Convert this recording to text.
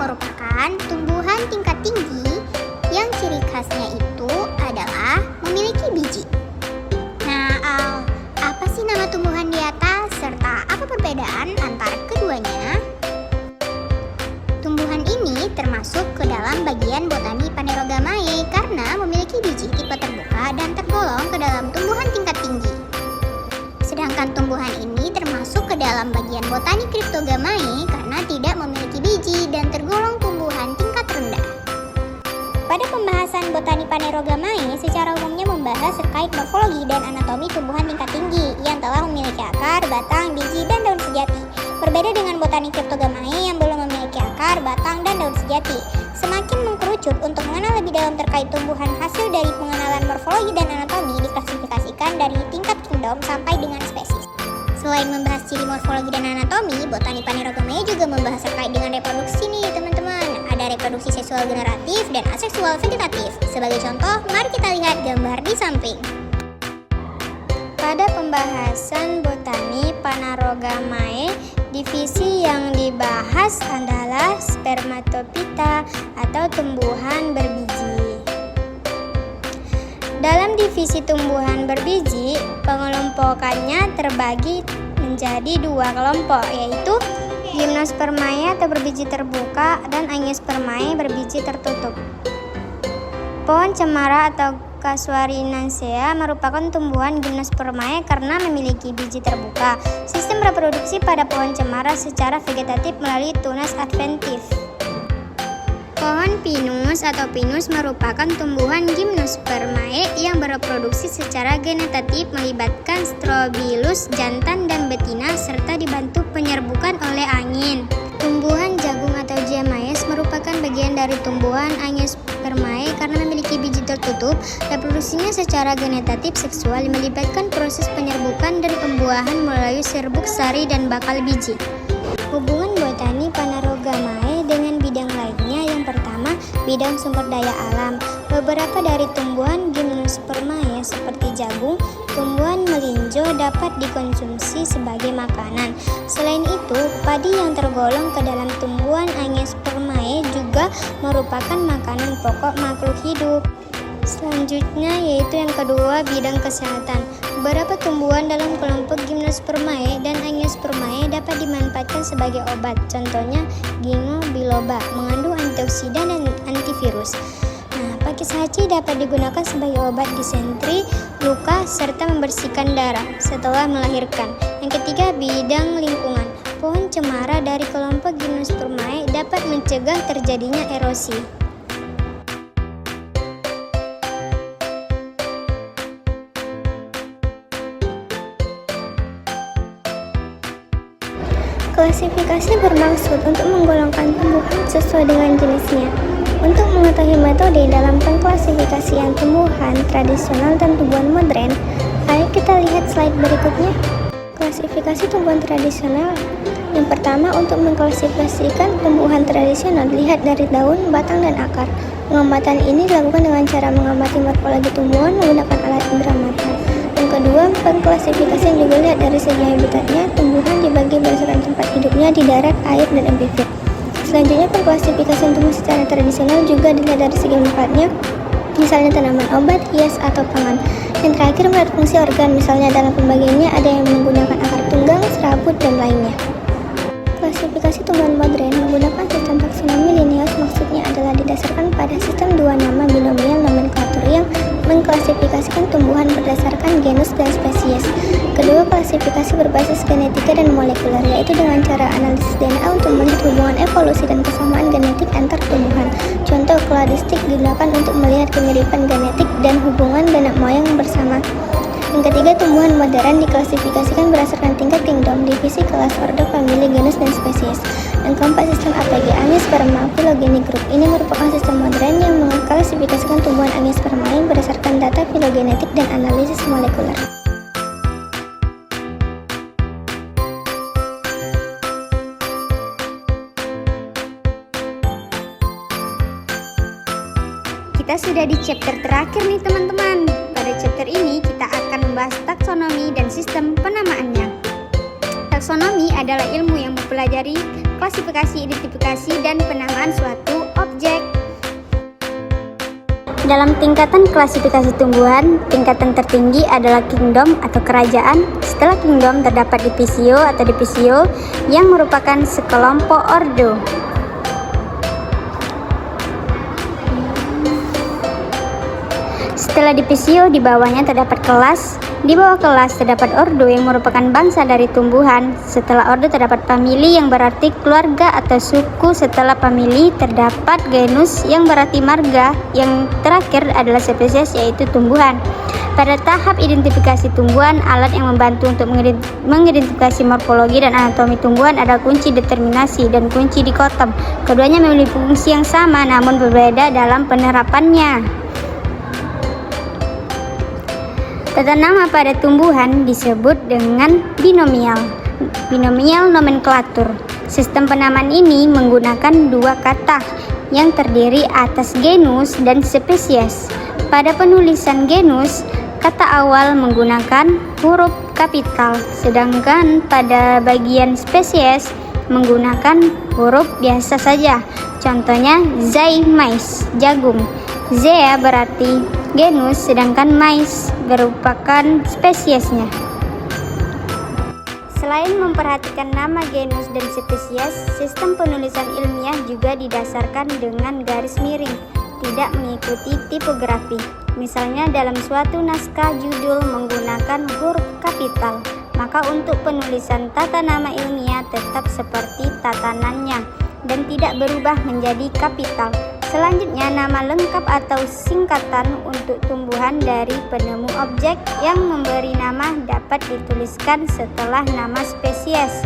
merupakan tumbuhan tingkat tinggi yang ciri khasnya itu adalah memiliki biji. Nah, apa sih nama tumbuhan di atas serta apa perbedaan antara keduanya? Tumbuhan ini termasuk ke dalam bagian botani Phanerogamae karena memiliki biji tipe terbuka dan tergolong ke dalam tumbuhan tingkat tinggi. Sedangkan tumbuhan ini termasuk ke dalam bagian botani Cryptogamae karena tidak memiliki biji dan tergolong tumbuhan tingkat rendah. Pada pembahasan botani Phanerogamae, secara umumnya membahas terkait morfologi dan anatomi tumbuhan tingkat tinggi yang telah memiliki akar, batang, biji, dan daun sejati. Berbeda dengan botani Cryptogamae yang belum memiliki akar, batang, dan daun sejati. Semakin mengkerucut untuk mengenal lebih dalam terkait tumbuhan, hasil dari pengenalan morfologi dan anatomi diklasifikasikan dari tingkat kingdom sampai dengan spesies. Selain membahas ciri morfologi dan anatomi, botani Phanerogamae juga membahas terkait dengan reproduksi nih teman-teman. Ada reproduksi seksual generatif dan aseksual vegetatif. Sebagai contoh, mari kita lihat gambar di samping. Pada pembahasan botani Phanerogamae, divisi yang dibahas adalah spermatophyta atau tumbuhan berbiji. Dalam divisi tumbuhan berbiji, pengelompokannya terbagi menjadi dua kelompok, yaitu Gymnospermae atau berbiji terbuka dan Angiospermae berbiji tertutup. Pohon cemara atau Casuarinaceae merupakan tumbuhan Gymnospermae karena memiliki biji terbuka. Sistem reproduksi pada pohon cemara secara vegetatif melalui tunas adventif. Pohon pinus atau pinus merupakan tumbuhan Gymnospermae yang bereproduksi secara genetatif melibatkan strobilus jantan dan betina serta dibantu penyerbukan oleh angin. Tumbuhan jagung atau Giamaeus merupakan bagian dari tumbuhan Angiospermae karena memiliki biji tertutup. Reproduksinya secara genetatif seksual melibatkan proses penyerbukan dan pembuahan melalui serbuk sari dan bakal biji. Hubungan botani Phanerogamae dengan bidang lainnya, yang pertama, bidang sumber daya alam. Beberapa dari tumbuhan Gymnospermae seperti jagung, tumbuhan melinjo dapat dikonsumsi sebagai makanan. Selain itu, padi yang tergolong ke dalam tumbuhan Angiospermae juga merupakan makanan pokok makhluk hidup. Selanjutnya yaitu yang kedua, bidang kesehatan. Beberapa tumbuhan dalam kelompok Gymnospermae dan Angiospermae dapat dimanfaatkan sebagai obat. Contohnya Ginkgo biloba mengandung antioksidan dan antivirus. Pakis haci dapat digunakan sebagai obat disentri, luka, serta membersihkan darah setelah melahirkan. Yang ketiga, bidang lingkungan. Pohon cemara dari kelompok Gymnospermae dapat mencegah terjadinya erosi. Klasifikasi bermaksud untuk menggolongkan tumbuhan sesuai dengan jenisnya. Untuk mengetahui metode dalam pengklasifikasian tumbuhan tradisional dan tumbuhan modern, ayo kita lihat slide berikutnya. Klasifikasi tumbuhan tradisional. Yang pertama, untuk mengklasifikasikan tumbuhan tradisional dilihat dari daun, batang, dan akar. Pengamatan ini dilakukan dengan cara mengamati morfologi tumbuhan menggunakan alat indera mata. Yang kedua, pengklasifikasian juga lihat dari segi habitatnya. Tumbuhan dibagi berdasarkan tempat hidupnya di darat, air, dan epifit. Selanjutnya, pengklasifikasian tumbuhan secara tradisional juga dilihat dari segi manfaatnya, misalnya tanaman obat, hias, atau pangan. Yang terakhir, melihat fungsi organ, misalnya dalam pembagiannya ada yang menggunakan akar tunggang, serabut, dan lainnya. Klasifikasi tumbuhan modern menggunakan sistem taksonomi Linnaeus, maksudnya adalah didasarkan pada sistem dua nama binomial nomenklatur yang mengklasifikasikan tumbuhan berdasarkan genus dan spesies. Kedua, klasifikasi berbasis genetika dan molekuler, yaitu dengan cara analisis DNA untuk melihat hubungan evolusi dan kesamaan genetik antar tumbuhan. Contoh kladistik digunakan untuk melihat kemiripan genetik dan hubungan nenek moyang bersama. Yang ketiga, tumbuhan modern diklasifikasikan berdasarkan tingkat kingdom, divisi, kelas, order, famili, genus, dan spesies. Yang keempat, sistem APG, Angiosperma Phylogeny Group. Ini merupakan sistem modern yang mengklasifikasikan tumbuhan Angiospermae berdasarkan data filogenetik dan analisis molekuler. Kita sudah di chapter terakhir nih teman-teman. Pada chapter ini kita akan membahas taksonomi dan sistem penamaannya. Taksonomi adalah ilmu yang mempelajari klasifikasi, identifikasi, dan penamaan suatu objek. Dalam tingkatan klasifikasi tumbuhan, tingkatan tertinggi adalah kingdom atau kerajaan. Setelah kingdom terdapat divisio atau divisio yang merupakan sekelompok ordo. Setelah divisio, di bawahnya terdapat kelas. Di bawah kelas terdapat ordo yang merupakan bangsa dari tumbuhan. Setelah ordo terdapat famili yang berarti keluarga atau suku. Setelah famili terdapat genus yang berarti marga. Yang terakhir adalah spesies, yaitu tumbuhan. Pada tahap identifikasi tumbuhan, alat yang membantu untuk mengidentifikasi morfologi dan anatomi tumbuhan adalah kunci determinasi dan kunci dikotom. Keduanya memiliki fungsi yang sama namun berbeda dalam penerapannya. Tata nama pada tumbuhan disebut dengan binomial. Binomial nomenklatur. Sistem penamaan ini menggunakan dua kata yang terdiri atas genus dan spesies. Pada penulisan genus, kata awal menggunakan huruf kapital, sedangkan pada bagian spesies menggunakan huruf biasa saja. Contohnya zai mais, jagung. Zea berarti genus, sedangkan mais merupakan spesiesnya. Selain memperhatikan nama genus dan spesies, sistem penulisan ilmiah juga didasarkan dengan garis miring, tidak mengikuti tipografi. Misalnya dalam suatu naskah judul menggunakan huruf kapital, maka untuk penulisan tata nama ilmiah tetap seperti tatanannya dan tidak berubah menjadi kapital. Selanjutnya, nama lengkap atau singkatan untuk tumbuhan dari penemu objek yang memberi nama dapat dituliskan setelah nama spesies.